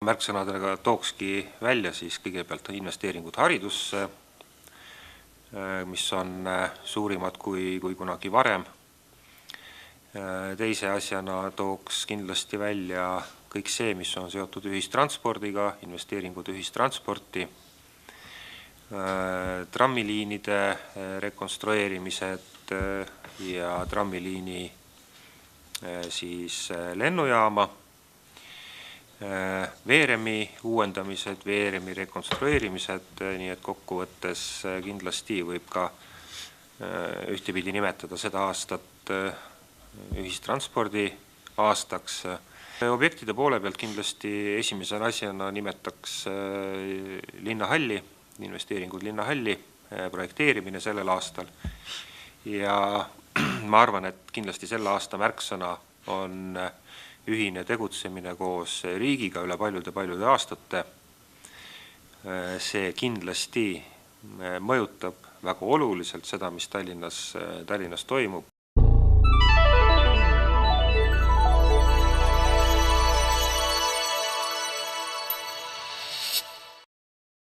märksõnadega tookski välja siis kõigepealt investeeringud haridusse, mis on suurimad kui kunagi varem. Teise asjana tooks kindlasti välja kõik see, mis on seotud ühistranspordiga, investeeringud ühistransporti, trammiliinide rekonstrueerimised ja trammiliini siis lennujaama, veeremi uuendamised, veeremi rekonstrueerimised, nii et kokkuvõttes kindlasti võib ka ühtepidi nimetada seda aastat ühistranspordi aastaks. Objektide poole pealt kindlasti esimese asjana nimetaks linnahalli, investeeringud linnahalli, projekteerimine sellel aastal. Ja ma arvan, et kindlasti selle aasta märksõna on ühine tegutsemine koos riigiga üle paljude aastate. See kindlasti mõjutab väga oluliselt seda, mis Tallinnas toimub.